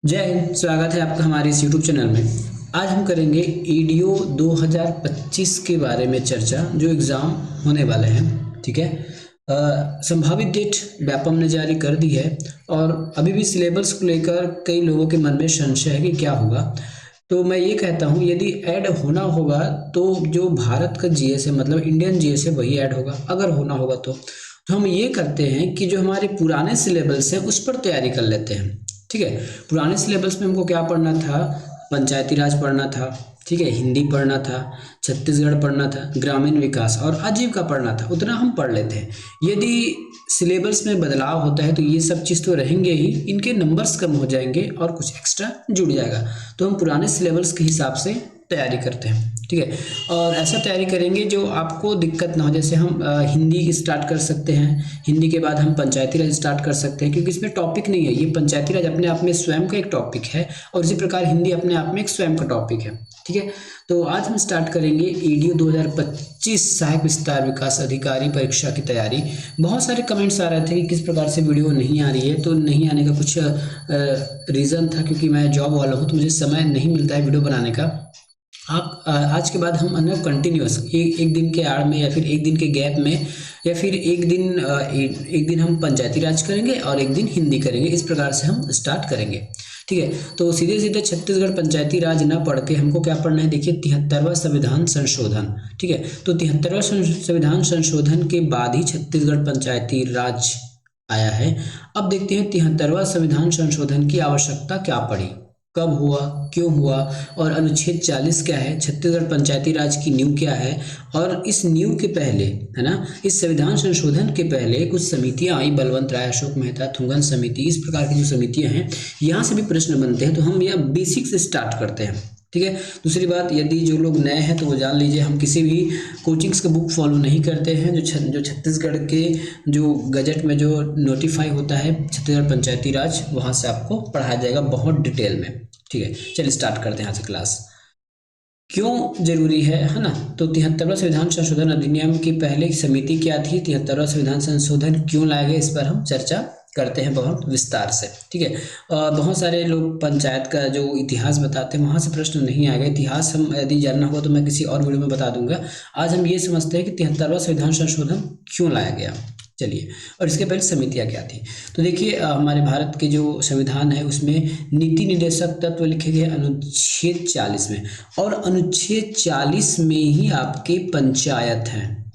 जय हिंद। स्वागत है आपका हमारे इस यूट्यूब चैनल में। आज हम करेंगे ईडीओ 2025 के बारे में चर्चा, जो एग्ज़ाम होने वाले हैं। ठीक है। संभावित डेट व्यापम ने जारी कर दी है और अभी भी सिलेबस को लेकर कई लोगों के मन में संशय है कि क्या होगा। तो मैं ये कहता हूँ, यदि ऐड होना होगा तो जो भारत का जीएस है, मतलब इंडियन जीएस है, वही ऐड होगा। अगर होना होगा तो हम ये करते हैं कि जो हमारे पुराने सिलेबस है उस पर तैयारी कर लेते हैं। ठीक है। पुराने सिलेबस में हमको क्या पढ़ना था? पंचायती राज पढ़ना था, ठीक है, हिंदी पढ़ना था, छत्तीसगढ़ पढ़ना था, ग्रामीण विकास और आजीविका पढ़ना था। उतना हम पढ़ लेते हैं। यदि सिलेबस में बदलाव होता है तो ये सब चीज़ तो रहेंगे ही, इनके नंबर्स कम हो जाएंगे और कुछ एक्स्ट्रा जुड़ जाएगा। तो हम पुराने सिलेबस के हिसाब से तैयारी करते हैं। ठीक है। और ऐसा तैयारी करेंगे जो आपको दिक्कत ना हो। जैसे हम हिंदी स्टार्ट कर सकते हैं, हिंदी के बाद हम पंचायती राज स्टार्ट कर सकते हैं, क्योंकि इसमें टॉपिक नहीं है। ये पंचायती राज अपने आप में स्वयं का एक टॉपिक है और इसी प्रकार हिंदी अपने आप में एक स्वयं का टॉपिक है। ठीक है। तो आज हम स्टार्ट करेंगे ईडीओ 2025 सहायक विस्तार विकास अधिकारी परीक्षा की तैयारी। बहुत सारे कमेंट्स आ रहे थे कि किस प्रकार से वीडियो नहीं आ रही है। तो नहीं आने का कुछ रीज़न था, क्योंकि मैं जॉब वाला हूँ तो मुझे समय नहीं मिलता है वीडियो बनाने का। आप आज के बाद हम अन्य कंटिन्यूअस एक दिन के आड़ में या फिर एक दिन के गैप में या फिर एक दिन हम पंचायती राज करेंगे और एक दिन हिंदी करेंगे। इस प्रकार से हम स्टार्ट करेंगे। ठीक है। तो सीधे सीधे छत्तीसगढ़ पंचायती राज ना पढ़ के हमको क्या पढ़ना है? देखिए, 73वां संविधान संशोधन। ठीक है। तो 73वां संविधान संशोधन के बाद ही छत्तीसगढ़ पंचायती राज आया है। अब देखते हैं 73वां संविधान संशोधन की आवश्यकता क्या पड़ी, कब हुआ, क्यों हुआ, और अनुच्छेद 40 क्या है, छत्तीसगढ़ पंचायती राज की नींव क्या है। और इस नींव के पहले, है ना, इस संविधान संशोधन के पहले कुछ समितियां आई, बलवंत राय, अशोक मेहता, थुंगन समिति, इस प्रकार की जो समितियां हैं, यहाँ से भी प्रश्न बनते हैं। तो हम यह बेसिक से स्टार्ट करते हैं। ठीक है। दूसरी बात, यदि जो लोग नए हैं तो वो जान लीजिए, हम किसी भी कोचिंग्स का बुक फॉलो नहीं करते हैं। जो छत्तीसगढ़ के जो गजट में जो नोटिफाई होता है छत्तीसगढ़ पंचायती राज, वहाँ से आपको पढ़ाया जाएगा बहुत डिटेल में। ठीक है। चलिए स्टार्ट करते हैं यहाँ से क्लास। क्यों जरूरी है ना। तो 73वां संविधान संशोधन अधिनियम की पहले समिति क्या थी, 73वां संविधान संशोधन क्यों लाए गए, इस पर हम चर्चा करते हैं बहुत विस्तार से। ठीक है। और बहुत सारे लोग पंचायत का जो इतिहास बताते हैं, वहाँ से प्रश्न नहीं आएगा। इतिहास हम यदि जानना होगा तो मैं किसी और वीडियो में बता दूंगा। आज हम ये समझते हैं कि 73वां संविधान संशोधन क्यों लाया गया। चलिए, और इसके पहले समितियाँ क्या थी। तो देखिए, हमारे भारत के जो संविधान है उसमें नीति निर्देशक तत्व लिखे गए अनुच्छेद 40 में, और अनुच्छेद 40 में ही आपके पंचायत हैं।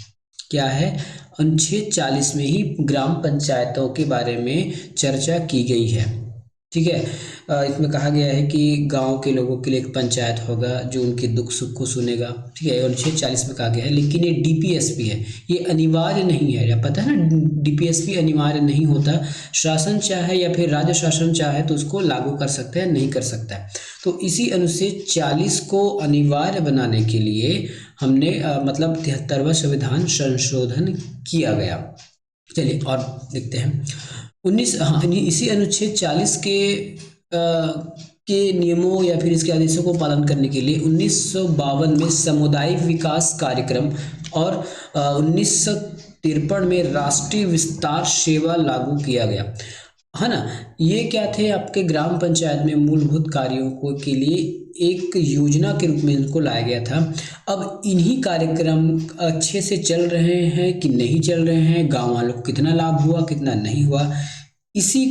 क्या है? अनुच्छेद 40 में ही ग्राम पंचायतों के बारे में चर्चा की गई है। ठीक है। इसमें कहा गया है कि गांव के लोगों के लिए एक पंचायत होगा जो उनके दुख सुख को सुनेगा। ठीक है। अनुच्छेद 40 में कहा गया है। लेकिन ये डीपीएसपी है, ये अनिवार्य नहीं है। या पता है ना, डीपीएसपी अनिवार्य नहीं होता। शासन चाहे या फिर राज्य शासन चाहे तो उसको लागू कर सकता है, नहीं कर सकता है। तो इसी अनुच्छेद 40 को अनिवार्य बनाने के लिए हमने मतलब 73वां संविधान संशोधन किया गया। चलिए और देखते हैं। इसी अनुच्छेद 40 के नियमों या फिर इसके आदेशों को पालन करने के लिए 1952 में सामुदायिक विकास कार्यक्रम और 1953 में राष्ट्रीय विस्तार सेवा लागू किया गया, है ना। ये क्या थे? आपके ग्राम पंचायत में मूलभूत कार्यों को के लिए एक योजना के रूप में इनको लाया गया था। अब इन्हीं कार्यक्रम अच्छे से चल रहे हैं कि नहीं चल रहे हैं, गांव वालों को कितना लाभ हुआ, कितना नहीं हुआ, इसी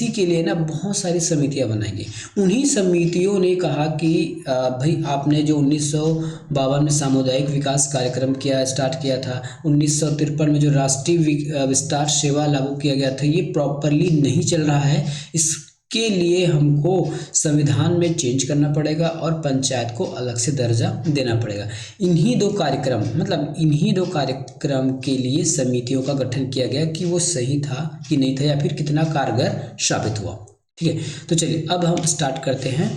के लिए ना बहुत सारी समितियां बनाई गई। उन्हीं समितियों ने कहा कि भाई, आपने जो 1952 में सामुदायिक विकास कार्यक्रम स्टार्ट किया था, 1953 में जो राष्ट्रीय विस्तार सेवा लागू किया गया था, ये प्रॉपरली नहीं चल रहा है। इसके लिए हमको संविधान में चेंज करना पड़ेगा और पंचायत को अलग से दर्जा देना पड़ेगा। इन्हीं दो कार्यक्रम के लिए समितियों का गठन किया गया कि वो सही था कि नहीं था, या फिर कितना कारगर साबित हुआ। ठीक है। तो चलिए अब हम स्टार्ट करते हैं।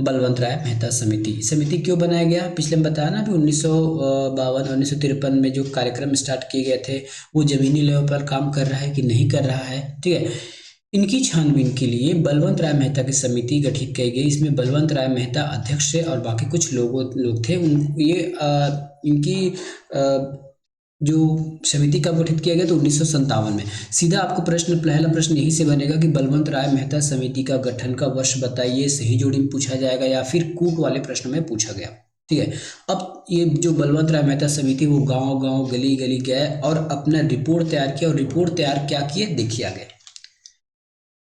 बलवंत राय मेहता समिति क्यों बनाया गया? पिछले में बताया ना कि 1952 और 1953 में जो कार्यक्रम स्टार्ट किए गए थे वो जमीनी लेवल पर काम कर रहा है कि नहीं कर रहा है। ठीक है। इनकी छानबीन के लिए बलवंत राय मेहता की समिति गठित की गई। इसमें बलवंत राय मेहता अध्यक्ष थे और बाकी कुछ लोग थे। इनकी जो समिति का गठित किया गया तो 1957 में। सीधा आपको पहला प्रश्न यही से बनेगा कि बलवंत राय मेहता समिति का गठन का वर्ष बताइए, सही जोड़ी में पूछा जाएगा या फिर कूट वाले प्रश्न में पूछा गया। ठीक है, अब ये जो बलवंत राय मेहता समिति वो गांव गांव गली गली गए और अपना रिपोर्ट तैयार किया, और रिपोर्ट तैयार क्या किए देखिए आगे।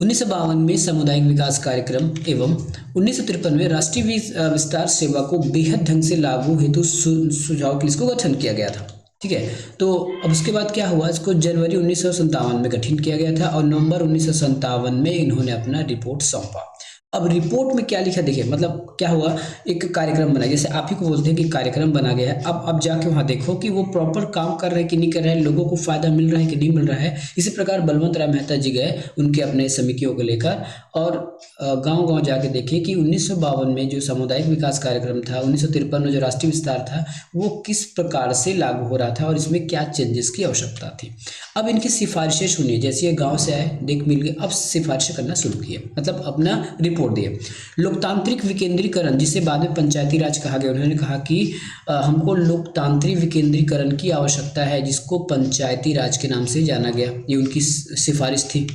1952 में सामुदायिक विकास कार्यक्रम एवं 1953 में राष्ट्रीय विस्तार सेवा को बेहद ढंग से लागू हेतु सुझाव के लिए इसको गठन किया गया था। ठीक है, तो अब उसके बाद क्या हुआ, इसको जनवरी 1957 में गठन किया गया था और नवंबर 1957 में इन्होंने अपना रिपोर्ट सौंपा। अब रिपोर्ट में क्या लिखा देखिए, मतलब क्या हुआ, एक कार्यक्रम बना, जैसे आप ही को बोलते हैं कि कार्यक्रम बना गया है। अब जाके वहाँ देखो कि वो प्रॉपर काम कर रहे हैं कि नहीं कर रहे हैं, लोगों को फायदा मिल रहा है कि नहीं मिल रहा है। इसी प्रकार बलवंत राय मेहता जी गए उनके अपने समितियों को लेकर और गांव गांव जाके देखे कि 1952 में जो सामुदायिक विकास कार्यक्रम था, 1953 में जो राष्ट्रीय विस्तार था, वो किस प्रकार से लागू हो रहा था और इसमें क्या चेंजेस की आवश्यकता थी। अब इनकी सिफारिशें सुनिए, जैसे ये गाँव से आए, देख मिल गए, अब सिफारिशें करना शुरू किए, मतलब अपना रिपोर्ट दिए। लोकतांत्रिक विकेंद्रीकरण, जिसे बाद में पंचायती राज कहा गया, उन्होंने कहा कि हमको लोकतांत्रिक विकेंद्रीकरण की आवश्यकता है, जिसको पंचायती राज के नाम से जाना गया। ये उनकी सिफारिश थी।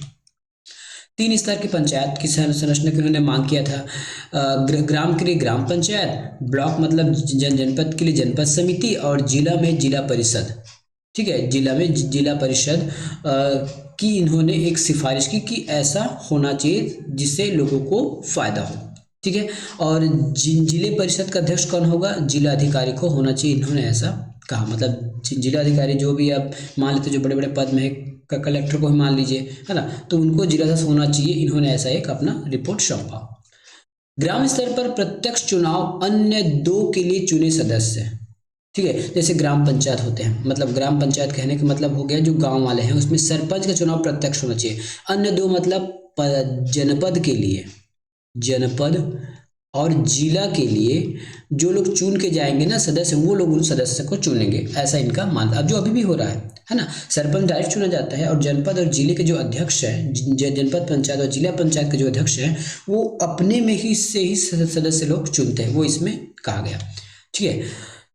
3 स्तर की पंचायत की संरचना की उन्होंने मांग किया था। ग्राम के लिए ग्राम पंचायत, ब्लॉक मतलब जनपद के लिए जनपद समिति और जिला में जिला परिषद। ठीक है, जिला में जिला परिषद की इन्होंने एक सिफारिश की कि ऐसा होना चाहिए जिससे लोगों को फायदा हो। ठीक है, और जिले परिषद का अध्यक्ष कौन होगा, जिला अधिकारी को होना चाहिए, इन्होंने ऐसा कहा। मतलब जिला अधिकारी जो भी आप मान लेते जो बड़े बड़े पद में है, कलेक्टर को ही मान लीजिए, है ना, तो उनको जिला से होना चाहिए, इन्होंने ऐसा एक अपना रिपोर्ट सौंपा। ग्राम स्तर पर प्रत्यक्ष चुनाव अन्य 2 के लिए चुने सदस्य। ठीक है, जैसे ग्राम पंचायत होते हैं, मतलब ग्राम पंचायत कहने का मतलब हो गया जो गांव वाले हैं, उसमें सरपंच का चुनाव प्रत्यक्ष होना चाहिए। अन्य 2 मतलब जनपद के लिए, जनपद और जिला के लिए जो लोग चुन के जाएंगे ना सदस्य, वो लोग उन सदस्य को चुनेंगे, ऐसा इनका मानना। अब जो अभी भी हो रहा है ना, सरपंच डायरेक्ट चुना जाता है और जनपद और जिले के जो अध्यक्ष हैं, जनपद पंचायत और जिला पंचायत के जो अध्यक्ष हैं, वो अपने में ही से ही सदस्य लोग चुनते हैं, वो इसमें कहा गया। ठीक है,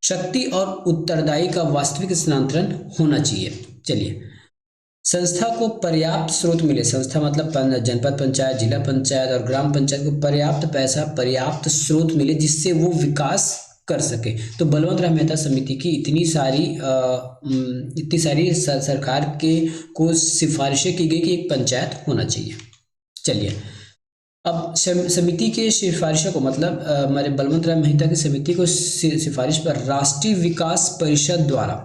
शक्ति और उत्तरदायी का वास्तविक स्थानांतरण होना चाहिए। चलिए, संस्था को पर्याप्त स्रोत मिले, संस्था मतलब जनपद पंचायत, जिला पंचायत और ग्राम पंचायत को पर्याप्त पैसा, पर्याप्त स्रोत मिले जिससे वो विकास कर सके। तो बलवंत राय मेहता समिति की इतनी सारी सरकार के को सिफारिशें की गई कि एक पंचायत होना चाहिए। चलिए, अब समिति के सिफारिशों को, मतलब हमारे बलवंत राय मेहता की समिति को सिफारिश पर राष्ट्रीय विकास परिषद द्वारा,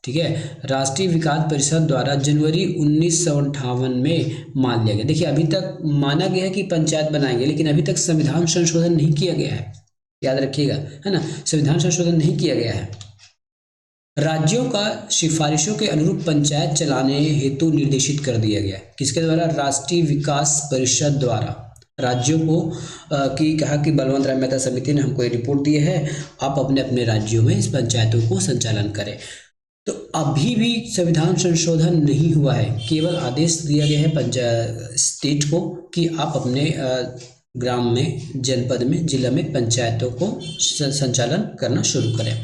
ठीक है, राष्ट्रीय विकास परिषद द्वारा जनवरी 1958 में मान लिया गया। देखिए, अभी तक माना गया है कि पंचायत बनाएंगे, लेकिन अभी तक संविधान संशोधन नहीं किया गया है, याद रखिएगा, है ना, संविधान संशोधन नहीं किया गया है। राज्यों का सिफारिशों के अनुरूप पंचायत चलाने हेतु निर्देशित कर दिया गया। किसके द्वारा, राष्ट्रीय विकास परिषद द्वारा राज्यों को की कहा कि बलवंत राय मेहता समिति ने हमको ये रिपोर्ट दी है, आप अपने अपने राज्यों में इस पंचायतों को संचालन करें। तो अभी भी संविधान संशोधन नहीं हुआ है, केवल आदेश दिया गया है पंचायत स्टेट को कि आप अपने ग्राम में, जनपद में, जिला में पंचायतों को संचालन करना शुरू करें।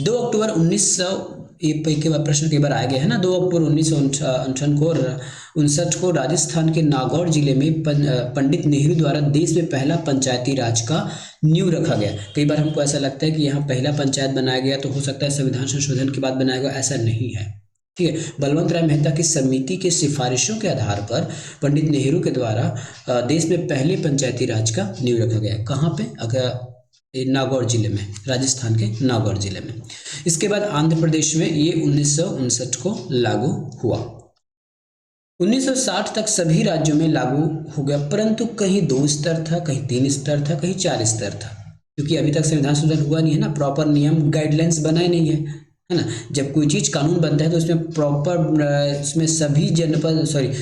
2 अक्टूबर 1900 के बाद प्रश्न के बार आ गया है ना, 2 अक्टूबर 1959 को राजस्थान के नागौर जिले में पंडित नेहरू द्वारा देश में पहला पंचायती राज का नींव रखा गया। कई बार हमको ऐसा लगता है कि यहाँ पहला पंचायत बनाया गया तो हो सकता है संविधान संशोधन के बाद बनाया गया, ऐसा नहीं है। ठीक है, बलवंत राय मेहता की समिति के सिफारिशों के आधार पर पंडित नेहरू के द्वारा देश में पहले पंचायती राज का नींव रखा गया। कहाँ पे, अगर नागौर जिले में, राजस्थान के नागौर जिले में। इसके बाद आंध्र प्रदेश में ये 1959 को लागू हुआ। 1960 तक सभी राज्यों में लागू हो गया, परंतु कहीं 2 स्तर था, कहीं 3 स्तर था, कहीं 4 स्तर था, क्योंकि अभी तक संविधान संशोधन हुआ नहीं है ना, प्रॉपर नियम गाइडलाइंस बनाए नहीं है, है ना। जब कोई चीज़ कानून बनता है तो उसमें प्रॉपर, उसमें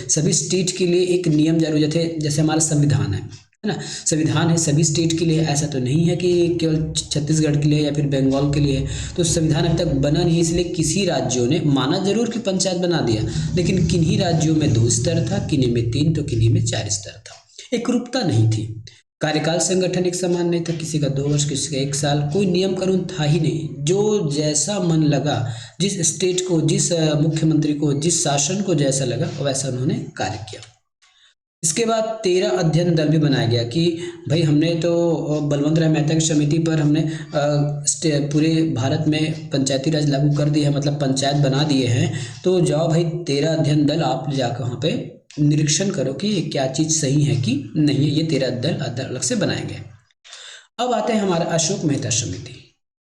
सभी स्टेट के लिए एक नियम जारी हो जाते हैं, जैसे हमारा संविधान है ना, संविधान है सभी स्टेट के लिए, ऐसा तो नहीं है कि केवल छत्तीसगढ़ के लिए या फिर बंगाल के लिए। तो संविधान अब तक बना नहीं, इसलिए किसी राज्यों ने माना जरूर कि पंचायत बना दिया, लेकिन किन्हीं राज्यों में 2 स्तर था, किन्हीं में 3 तो किन्हीं में 4 स्तर था, एकरूपता नहीं थी। कार्यकाल संगठन एक समान नहीं था, किसी का 2 वर्ष, किसी का 1 साल, कोई नियम कानून था ही नहीं, जो जैसा मन लगा, जिस स्टेट को, जिस मुख्यमंत्री को, जिस शासन को जैसा लगा वैसा उन्होंने कार्य किया। इसके बाद 13 अध्ययन दल भी बनाया गया कि भाई हमने तो बलवंत राय मेहता की समिति पर हमने पूरे भारत में पंचायती राज लागू कर दिया है, मतलब पंचायत बना दिए हैं, तो जाओ भाई 13 अध्ययन दल आप जाकर वहाँ पे निरीक्षण करो कि क्या चीज़ सही है कि नहीं है। ये 13 दल अलग से बनाए गए। अब आते हैं हमारा अशोक मेहता समिति,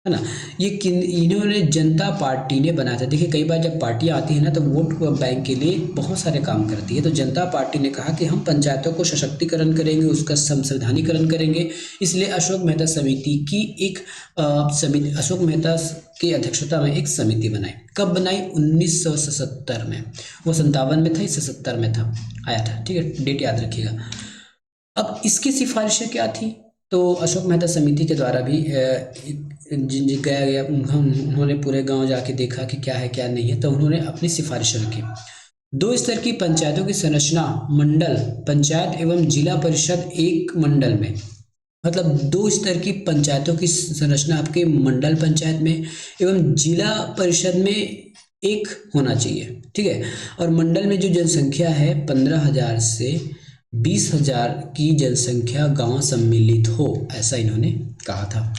है ना। ये इन्होंने जनता पार्टी ने बनाया था। देखिए कई बार जब पार्टियां आती है ना तो वोट बैंक के लिए बहुत सारे काम करती है। तो जनता पार्टी ने कहा कि हम पंचायतों को सशक्तिकरण करेंगे, उसका संवैधानिकरण करेंगे, इसलिए अशोक मेहता समिति की एक समिति, अशोक मेहता की अध्यक्षता में एक समिति बनाई। कब बनाई? 1977 में। वो 57 में था, 77 में था, आया था, ठीक है, डेट याद रखिएगा। अब इसकी सिफारिशें क्या थी? तो अशोक मेहता समिति के द्वारा भी गया गया, उन्होंने पूरे गांव जाके देखा कि क्या है क्या नहीं है, तो उन्होंने अपनी सिफारिशें रखी। 2 स्तर की पंचायतों की संरचना, मंडल पंचायत एवं जिला परिषद एक मंडल में, मतलब 2 स्तर की पंचायतों की संरचना आपके मंडल पंचायत में एवं जिला परिषद में एक होना चाहिए, ठीक है। और मंडल में जो जनसंख्या है 15,000 से 20,000 की जनसंख्या गांव सम्मिलित हो, ऐसा इन्होंने कहा था।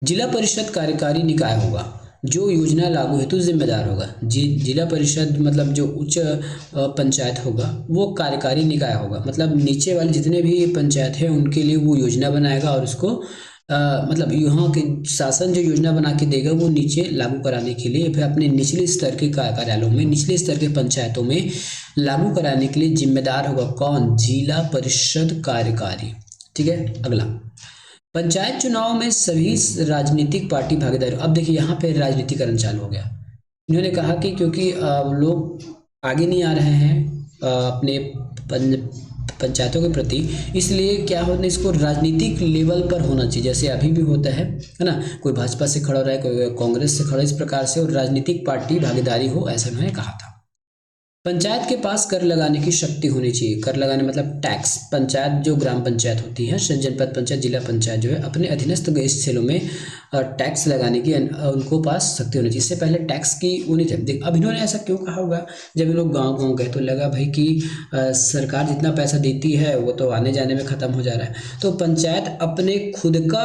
जिला परिषद कार्यकारी निकाय होगा, जो योजना लागू हेतु जिम्मेदार होगा। जिला परिषद मतलब जो उच्च पंचायत होगा वो कार्यकारी निकाय होगा, मतलब नीचे वाले जितने भी पंचायत हैं उनके लिए वो योजना बनाएगा और उसको मतलब यहाँ के शासन जो योजना बना के देगा वो नीचे लागू कराने के लिए, फिर अपने निचले स्तर के कार्यालयों में, निचले स्तर के पंचायतों में लागू कराने के लिए जिम्मेदार होगा कौन? जिला परिषद कार्यकारी, ठीक है। अगला, पंचायत चुनाव में सभी राजनीतिक पार्टी भागीदार। अब देखिए यहाँ पे राजनीतिकरण चालू हो गया। इन्होंने कहा कि क्योंकि लोग आगे नहीं आ रहे हैं अपने पंचायतों के प्रति, इसलिए क्या होना, इसको राजनीतिक लेवल पर होना चाहिए, जैसे अभी भी होता है ना, कोई भाजपा से खड़ा हो रहा है, कोई कांग्रेस से खड़ा, इस प्रकार से, और राजनीतिक पार्टी भागीदारी हो, ऐसा उन्होंने कहा था। पंचायत के पास कर लगाने की शक्ति होनी चाहिए। कर लगाने मतलब टैक्स। पंचायत जो ग्राम पंचायत होती है, जनपद पंचायत, जिला पंचायत जो है, अपने अधीनस्थ क्षेत्रों में टैक्स लगाने की उनको पास शक्ति होनी चाहिए। इससे पहले टैक्स की वो नहीं थी। अब इन्होंने ऐसा क्यों कहा होगा? जब ये लोग गाँव गाँव गए तो लगा भाई कि सरकार जितना पैसा देती है वो तो आने जाने में ख़त्म हो जा रहा है, तो पंचायत अपने खुद का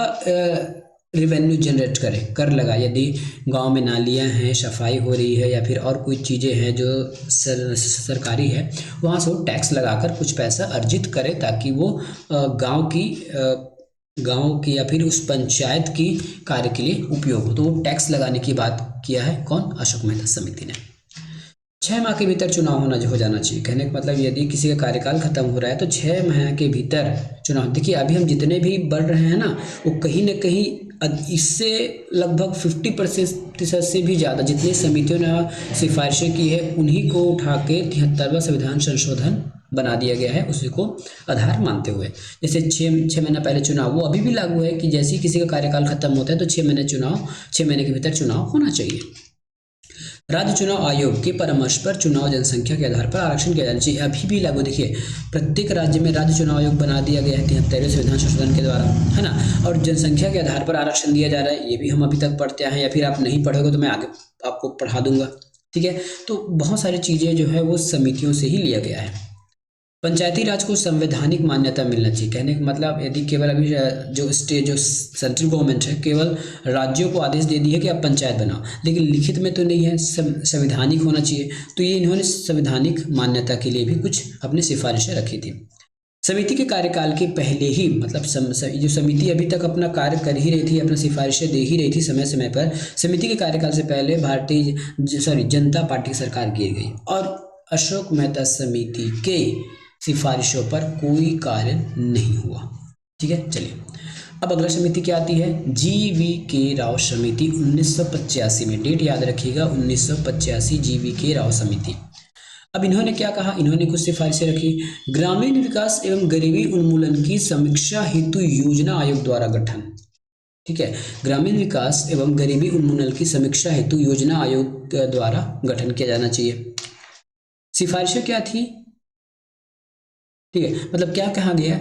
रिवेन्यू जनरेट करे, कर लगा। यदि गांव में नालियां हैं, सफाई हो रही है, या फिर और कोई चीज़ें हैं जो सरकारी है, वहाँ से वो टैक्स लगाकर कुछ पैसा अर्जित करे, ताकि वो गांव की या फिर उस पंचायत की कार्य के लिए उपयोग हो। तो वो टैक्स लगाने की बात किया है कौन? अशोक मेहता समिति ने। 6 माह के भीतर चुनाव हो जाना चाहिए। कहने का मतलब यदि किसी का कार्यकाल खत्म हो रहा है तो 6 माह के भीतर चुनाव। देखिए अभी हम जितने भी बढ़ रहे हैं ना, वो कहीं ना कहीं इससे लगभग 50% से भी ज़्यादा जितनी समितियों ने सिफारिशें की है उन्हीं को उठा के 73वां संविधान संशोधन बना दिया गया है, उसी को आधार मानते हुए। जैसे 6 महीना पहले चुनाव, वो अभी भी लागू है कि जैसे ही किसी का कार्यकाल खत्म होता है तो 6 महीने के भीतर चुनाव होना चाहिए। राज्य चुनाव आयोग के परामर्श पर चुनाव जनसंख्या के आधार पर आरक्षण किया जाना चाहिए। अभी भी लागू। देखिए प्रत्येक राज्य में राज्य चुनाव आयोग बना दिया गया है 73वें संविधान संशोधन के द्वारा, है ना। और जनसंख्या के आधार पर आरक्षण दिया जा रहा है, ये भी हम अभी तक पढ़ते हैं, या फिर आप नहीं पढ़ोगे तो मैं आगे आपको पढ़ा दूंगा, ठीक है। तो बहुत सारी चीज़ें जो है वो समितियों से ही लिया गया है। पंचायती राज को संवैधानिक मान्यता मिलना चाहिए। कहने का मतलब यदि केवल अभी जो सेंट्रल गवर्नमेंट है केवल राज्यों को आदेश दे दिया कि आप पंचायत बनाओ, लेकिन लिखित में तो नहीं है, संवैधानिक होना चाहिए। तो ये इन्होंने संवैधानिक मान्यता के लिए भी कुछ अपनी सिफारिशें रखी थी। समिति के कार्यकाल के पहले ही, मतलब जो समिति अभी तक अपना कार्य कर ही रही थी, अपना सिफारिशें दे ही रही थी समय समय पर, समिति के कार्यकाल से पहले जनता पार्टी की सरकार गिर गई और अशोक मेहता समिति के सिफारिशों पर कोई कार्य नहीं हुआ, ठीक है। चलिए अब अगला समिति क्या आती है? GV.K. राव समिति 1985 में, डेट याद रखिएगा 1985, GV.K. राव समिति। अब इन्होंने क्या कहा? इन्होंने कुछ सिफारिशें रखी। ग्रामीण विकास एवं गरीबी उन्मूलन की समीक्षा हेतु योजना आयोग द्वारा गठन, ठीक है। ग्रामीण विकास एवं गरीबी उन्मूलन की समीक्षा हेतु योजना आयोग द्वारा गठन किया जाना चाहिए। सिफारिशें क्या थी? ठीक है, मतलब क्या कहा गया,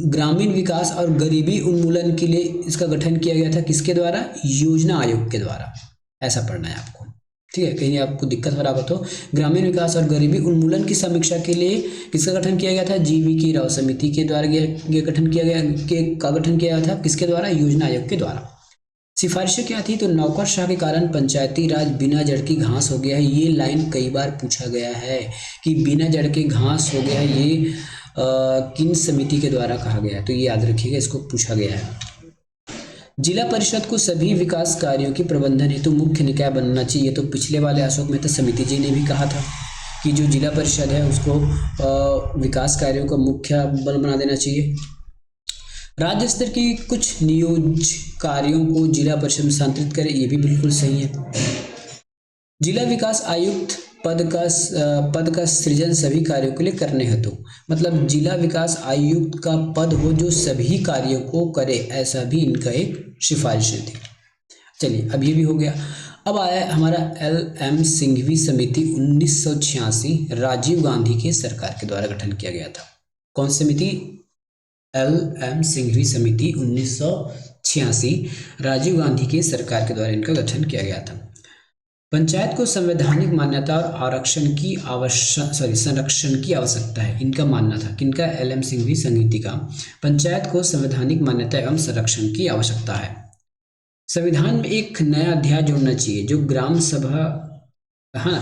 ग्रामीण विकास और गरीबी उन्मूलन के लिए इसका गठन किया गया था, किसके द्वारा, योजना आयोग के द्वारा। ऐसा पढ़ना है आपको, ठीक है, कहीं आपको दिक्कत हो रहा हो तो। ग्रामीण विकास और गरीबी उन्मूलन की समीक्षा के लिए किसका गठन किया गया था, GV राव समिति के द्वारा ये गठन किया गया, का गठन किया गया था, किसके द्वारा, योजना आयोग के द्वारा। सिफारिशें क्या थी, तो नौकरशाह के कारण पंचायती राज बिना जड़ की घास हो गया है। ये लाइन कई बार पूछा गया है कि बिना जड़ के घास हो गया है, ये किन समिति के द्वारा कहा गया है, तो ये याद रखिएगा, इसको पूछा गया है। जिला परिषद को सभी विकास कार्यों की प्रबंधन हेतु मुख्य निकाय बनना चाहिए, तो पिछले वाले अशोक मेहता समिति जी ने भी कहा था कि जो जिला परिषद है उसको विकास कार्यों का मुख्य बल बना देना चाहिए। राज्य स्तर की कुछ नियोज कार्यों को जिला परिषद में स्थानांतरित करें, ये भी बिल्कुल सही है। जिला विकास आयुक्त पद का सृजन सभी कार्यों के लिए करने हेतु, मतलब जिला विकास आयुक्त का पद हो जो सभी कार्यों को करे, ऐसा भी इनका एक सिफारिश थी। चलिए, अब ये भी हो गया। अब आया हमारा LM सिंघवी समिति 1986, राजीव गांधी के सरकार के द्वारा गठन किया गया था। कौन सी समिति, LM सिंघवी समिति 1986, राजीव गांधी के सरकार के द्वारा इनका गठन किया गया था। पंचायत को संवैधानिक मान्यता और संरक्षण की आवश्यकता है, इनका मानना था, किनका, LM सिंघवी समिति का। पंचायत को संवैधानिक मान्यता एवं संरक्षण की आवश्यकता है। संविधान में एक नया अध्याय जोड़ना चाहिए, जो ग्राम सभा है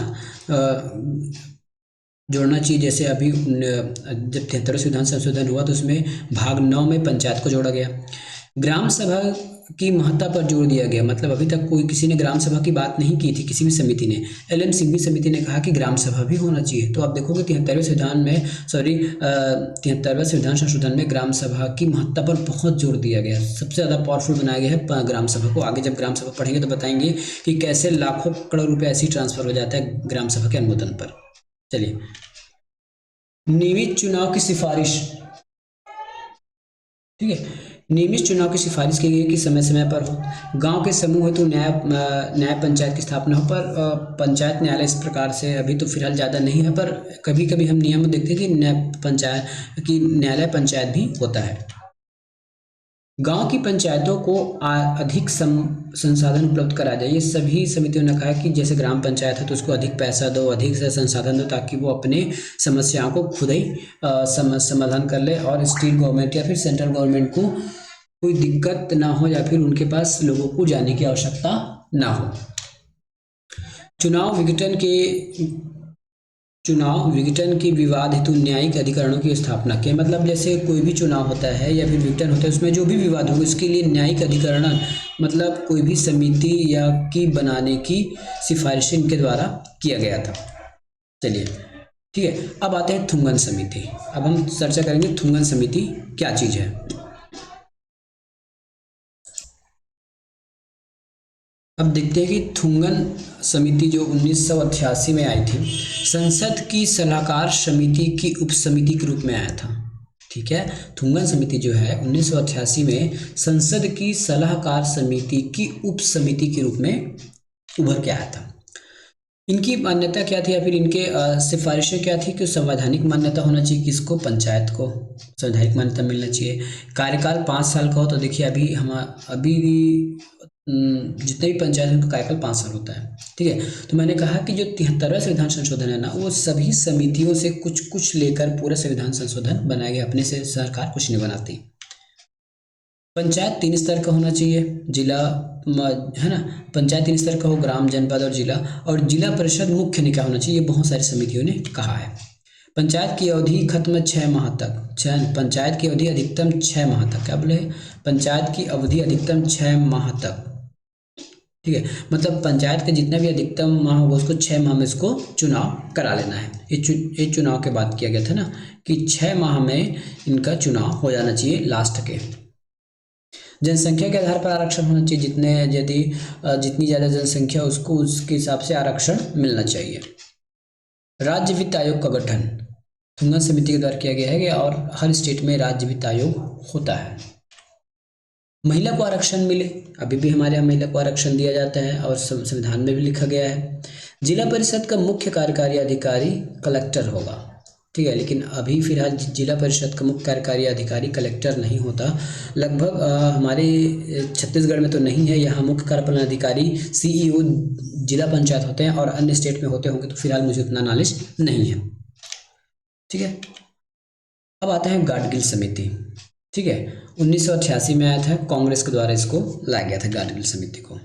जोड़ना चाहिए। जैसे अभी जब 73वां संविधान संशोधन हुआ तो उसमें भाग 9 में पंचायत को जोड़ा गया। ग्राम सभा की महत्ता पर जोर दिया गया, मतलब अभी तक कोई किसी ने ग्राम सभा की बात नहीं की थी, किसी भी समिति ने। LM सिंघवी समिति ने कहा कि ग्राम सभा भी होना चाहिए। तो आप देखोगे 73वें संविधान संशोधन में ग्राम सभा की महत्ता पर बहुत जोर दिया गया, सबसे ज़्यादा पावरफुल बनाया गया है ग्राम सभा को। आगे जब ग्राम सभा पढ़ेंगे तो बताएंगे कि कैसे लाखों करोड़ रुपये ऐसे ही ट्रांसफर हो जाता है ग्राम सभा के अनुमोदन पर। चलिए, नियमित चुनाव की सिफारिश, ठीक है, नियमित चुनाव की सिफारिश की गई कि समय समय पर हो। गांव के समूह हेतु न्याय पंचायत की स्थापना हो, पर पंचायत न्यायालय इस प्रकार से अभी तो फिलहाल ज़्यादा नहीं है, पर कभी कभी हम नियम में देखते हैं कि न्यायालय पंचायत भी होता है। गांव की पंचायतों को अधिक संसाधन उपलब्ध करा जाए, ये सभी समितियों ने कहा कि जैसे ग्राम पंचायत है तो उसको अधिक पैसा दो, अधिक से संसाधन दो, ताकि वो अपने समस्याओं को खुद ही समाधान कर ले, और स्टेट गवर्नमेंट या फिर सेंट्रल गवर्नमेंट को कोई दिक्कत ना हो, या फिर उनके पास लोगों को जाने की आवश्यकता ना हो। चुनाव विघटन की विवाद हेतु न्यायिक अधिकरणों की स्थापना के, मतलब जैसे कोई भी चुनाव होता है या फिर विघटन होता है, उसमें जो भी विवाद हो उसके लिए न्यायिक अधिकरण, मतलब कोई भी समिति या की बनाने की सिफारिश इनके द्वारा किया गया था। चलिए, ठीक है, अब आते हैं थुंगन समिति। अब हम चर्चा करेंगे थुंगन समिति क्या चीज है। अब देखते हैं कि थुंगन समिति जो 1988 में आई थी, संसद की सलाहकार समिति की उपसमिति के रूप में आया था। ठीक है, थुंगन समिति जो है 1988 में संसद की सलाहकार समिति की उपसमिति के रूप में उभर के आया था। इनकी मान्यता क्या थी, या फिर इनके सिफारिशें क्या थी कि संवैधानिक मान्यता होना चाहिए, किसको, पंचायत को संवैधानिक मान्यता मिलना चाहिए। कार्यकाल 5 साल का हो, तो देखिए अभी जितने भी पंचायत उनका कार्यकाल 5 साल होता है। ठीक है, तो मैंने कहा कि जो 73वां संविधान संशोधन है ना, वो सभी समितियों से कुछ कुछ लेकर पूरा संविधान संशोधन बनाया गया, अपने से सरकार कुछ नहीं बनाती। पंचायत 3 स्तर का होना चाहिए, जिला है ना, पंचायत 3 स्तर का हो, ग्राम, जनपद और जिला, और जिला परिषद मुख्य निकाय होना चाहिए, ये बहुत सारी समितियों ने कहा है। पंचायत की अवधि खत्म 6 माह तक, पंचायत की अवधि अधिकतम 6 माह तक, क्या बोले, पंचायत की अवधि अधिकतम 6 माह तक। ठीक है, मतलब पंचायत के जितना भी अधिकतम माह होगा उसको 6 माह में इसको चुनाव करा लेना है। ये चुनाव के बात किया गया था ना कि 6 माह में इनका चुनाव हो जाना चाहिए लास्ट के। जनसंख्या के आधार पर आरक्षण होना चाहिए, जितनी ज़्यादा जनसंख्या उसको उसके हिसाब से आरक्षण मिलना चाहिए। राज्य वित्त आयोग का गठन थुंगन समिति के द्वारा किया गया है, और हर स्टेट में राज्य वित्त आयोग होता है। महिला को आरक्षण मिले, अभी भी हमारे यहाँ महिला को आरक्षण दिया जाता है, और संविधान में भी लिखा गया है। जिला परिषद का मुख्य कार्यकारी अधिकारी कलेक्टर होगा। ठीक है। लेकिन अभी फिलहाल जिला परिषद का मुख्य कार्यकारी अधिकारी कलेक्टर नहीं होता, लगभग हमारे छत्तीसगढ़ में तो नहीं है। यहाँ मुख्य कार्यपालन अधिकारी CEO जिला पंचायत होते हैं, और अन्य स्टेट में होते होंगे तो फिलहाल मुझे उतना नॉलेज नहीं है। ठीक है, अब आता है गाडगिल समिति। ठीक है, 1988 में आया था, कांग्रेस के द्वारा इसको लाया गया था गाडगिल समिति को।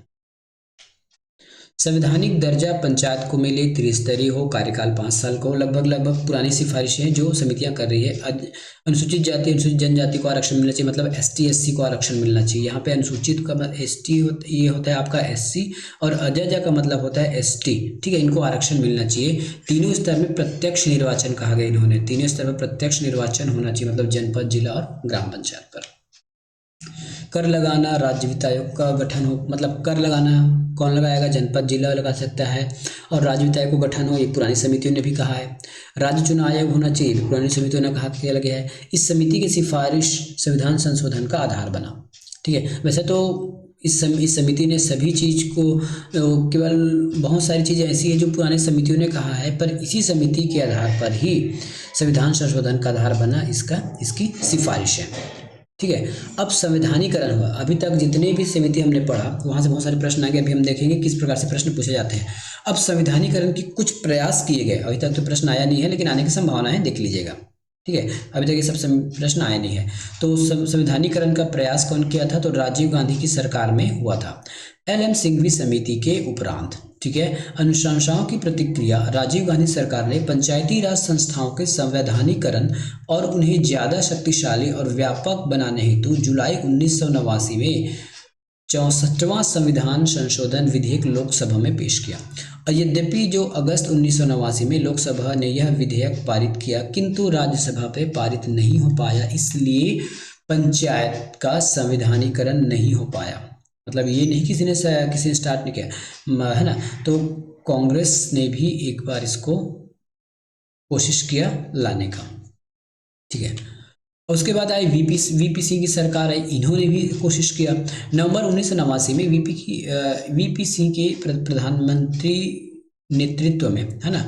संवैधानिक दर्जा पंचायत को मिले, त्रिस्तरीय हो, कार्यकाल 5 साल को। लगभग पुरानी सिफारिशें जो समितियां कर रही है। अनुसूचित जाति अनुसूचित जनजाति को आरक्षण मिलना चाहिए, मतलब ST SC को आरक्षण मिलना चाहिए। यहाँ पे अनुसूचित का मतलब ST ये होता है आपका SC, और अजजा का मतलब होता है ST। ठीक है, इनको आरक्षण मिलना चाहिए। तीनों स्तर में प्रत्यक्ष निर्वाचन कहा गया इन्होंने, तीनों स्तर में प्रत्यक्ष निर्वाचन होना चाहिए, मतलब जनपद, जिला और ग्राम पंचायत पर। कर लगाना, राज्य वित्त आयोग का गठन हो, मतलब कर लगाना कौन लगाएगा, जनपद जिला लगा सकता है। और राज्य वित्त आयोग को गठन हो, ये पुरानी समितियों ने भी कहा है। राज्य चुनाव आयोग होना चाहिए, पुरानी समितियों ने कहा किया गया है। इस समिति की सिफारिश संविधान संशोधन का आधार बना। ठीक है, वैसे तो इस समिति ने सभी चीज़ को, केवल बहुत सारी चीज़ें ऐसी है जो पुरानी समितियों ने कहा है, पर इसी समिति के आधार पर ही संविधान संशोधन का आधार बना इसकी सिफारिश है। ठीक है, अब संवैधानिकरण हुआ। अभी तक जितने भी समिति हमने पढ़ा वहाँ से बहुत सारे प्रश्न आ गए। अभी हम देखेंगे किस प्रकार से प्रश्न पूछे जाते हैं। अब संवैधानिकरण की कुछ प्रयास किए गए। अभी तक तो प्रश्न आया नहीं है, लेकिन आने की संभावना है, देख लीजिएगा। ठीक है, अभी तक ये सब प्रश्न आए नहीं है। तो संवैधानिकरण का प्रयास कौन किया था, तो राजीव गांधी की सरकार में हुआ था। LM सिंघवी समिति के उपरांत, ठीक है, अनुशंसाओं की प्रतिक्रिया राजीव गांधी सरकार ने पंचायती राज संस्थाओं के संवैधानिकरण और उन्हें ज्यादा शक्तिशाली और व्यापक बनाने हेतु जुलाई 1989 में 64वां संविधान संशोधन विधेयक लोकसभा में पेश किया। और यद्यपि जो अगस्त 1989 में लोकसभा ने यह विधेयक पारित किया, किंतु राज्यसभा पे पारित नहीं हो पाया, इसलिए पंचायत का संविधानीकरण नहीं हो पाया। मतलब ये नहीं किसी ने स्टार्ट नहीं किया, है ना। तो कांग्रेस ने भी एक बार इसको कोशिश किया लाने का। ठीक है, उसके बाद आई VP सिंह की सरकार आई, इन्होंने भी कोशिश किया। नवंबर 1989 में VP सिंह के प्रधानमंत्री नेतृत्व में, है ना,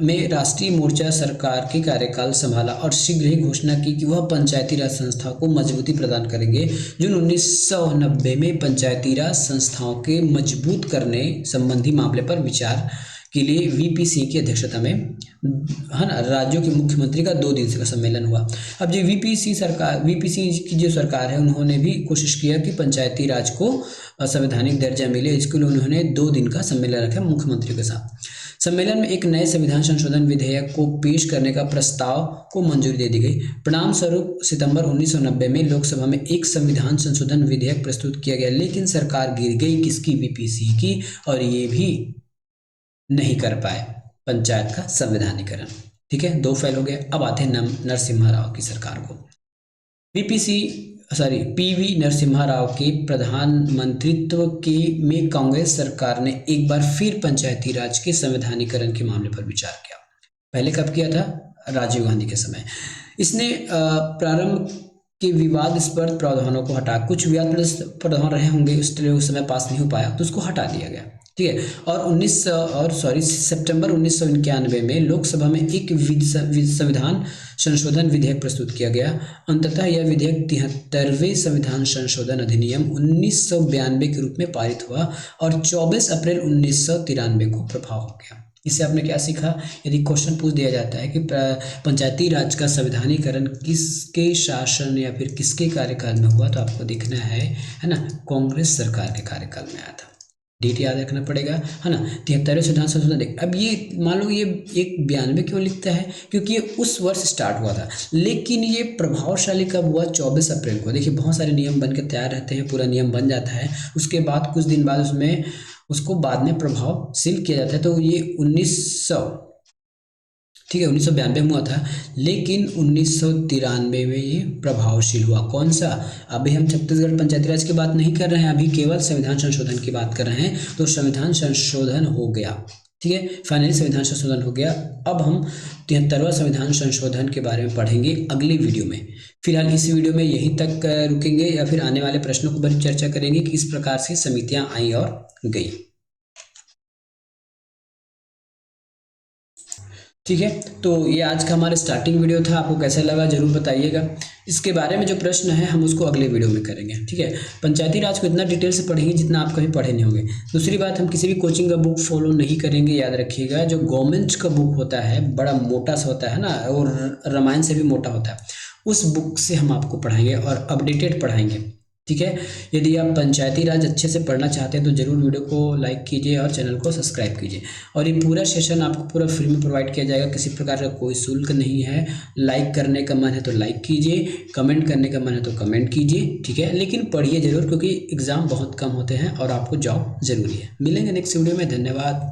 में राष्ट्रीय मोर्चा सरकार के कार्यकाल संभाला और शीघ्र ही घोषणा की कि वह पंचायती राज संस्था को मजबूती प्रदान करेंगे। जून 1990 में पंचायती राज संस्थाओं के मजबूत करने संबंधी मामले पर विचार के लिए VP सिंह की अध्यक्षता में, है ना, राज्यों के मुख्यमंत्री का 2 दिन का सम्मेलन हुआ। अब जो VP सिंह की जो सरकार है, उन्होंने भी कोशिश किया कि पंचायती राज को संवैधानिक दर्जा मिले। इसके लिए उन्होंने 2 दिन का सम्मेलन रखा मुख्यमंत्री के साथ। सम्मेलन में एक नए संविधान संशोधन विधेयक को पेश करने का प्रस्ताव को मंजूरी दे दी गई। परिणाम स्वरूप सितंबर 1990 में लोकसभा में एक संविधान संशोधन विधेयक प्रस्तुत किया गया, लेकिन सरकार गिर गई किसकी, VP सिंह की, और ये भी नहीं कर पाए पंचायत का संवैधानीकरण। ठीक है, 2 फेल हो गए। अब आते हैं नरसिम्हा राव की सरकार को। PV नरसिम्हा राव के प्रधानमंत्रित्व में कांग्रेस सरकार ने एक बार फिर पंचायती राज के संवैधानीकरण के मामले पर विचार किया। पहले कब किया था, राजीव गांधी के समय। इसने प्रारंभ के विवादास्पद प्रावधानों को हटा, कुछ विवादास्पद प्रावधान रहे होंगे, इसलिए उस समय पास नहीं हो पाया, तो उसको हटा दिया गया। ठीक है, और सितंबर 1991 में लोकसभा में एक संविधान संशोधन विधेयक प्रस्तुत किया गया। अंततः यह विधेयक 73वें संविधान संशोधन अधिनियम 1992 के रूप में पारित हुआ और 24 अप्रैल 1993 को प्रभाव हो गया। इससे आपने क्या सीखा, यदि क्वेश्चन पूछ दिया जाता है कि पंचायती राज का संवैधानीकरण किसके शासन या फिर किसके कार्यकाल में हुआ, तो आपको देखना है ना, कांग्रेस सरकार के कार्यकाल में आया था। डेट याद रखना पड़ेगा, है ना। 73वें संविधान संशोधन। अब ये मान लो ये एक 92 क्यों लिखता है, क्योंकि ये उस वर्ष स्टार्ट हुआ था, लेकिन ये प्रभावशाली कब हुआ, 24 अप्रैल को। देखिए बहुत सारे नियम बन के तैयार रहते हैं, पूरा नियम बन जाता है, उसके बाद कुछ दिन बाद उसको बाद में प्रभावशील किया जाता है। तो ये 1992 में हुआ था, लेकिन 1993 में ये प्रभावशील हुआ। कौन सा, अभी हम छत्तीसगढ़ पंचायती राज की बात नहीं कर रहे हैं, अभी केवल संविधान संशोधन की बात कर रहे हैं। तो संविधान संशोधन हो गया, ठीक है, फाइनली संविधान संशोधन हो गया। अब हम 73वां संविधान संशोधन के बारे में पढ़ेंगे अगले वीडियो में। फिलहाल इस वीडियो में यहीं तक रुकेंगे, या फिर आने वाले प्रश्नों को बड़ी चर्चा करेंगे कि इस प्रकार से समितियां आई और गई। ठीक है। तो ये आज का हमारा स्टार्टिंग वीडियो था, आपको कैसा लगा ज़रूर बताइएगा। इसके बारे में जो प्रश्न है हम उसको अगले वीडियो में करेंगे, ठीक है। पंचायती राज को इतना डिटेल से पढ़ेंगे जितना आप कभी पढ़े नहीं होंगे। दूसरी बात, हम किसी भी कोचिंग का बुक फॉलो नहीं करेंगे, याद रखिएगा। जो गवर्नमेंट का बुक होता है बड़ा मोटा सा होता है ना, और रामायण से भी मोटा होता है, उस बुक से हम आपको पढ़ाएंगे और अपडेटेड पढ़ाएंगे, ठीक है। यदि आप पंचायती राज अच्छे से पढ़ना चाहते हैं तो ज़रूर वीडियो को लाइक कीजिए और चैनल को सब्सक्राइब कीजिए। और ये पूरा सेशन आपको पूरा फ्री में प्रोवाइड किया जाएगा, किसी प्रकार का कोई शुल्क नहीं है। लाइक करने का मन है तो लाइक कीजिए, कमेंट करने का मन है तो कमेंट कीजिए, ठीक है। लेकिन पढ़िए ज़रूर, क्योंकि एग्ज़ाम बहुत कम होते हैं और आपको जॉब ज़रूरी है। मिलेंगे नेक्स्ट वीडियो में, धन्यवाद।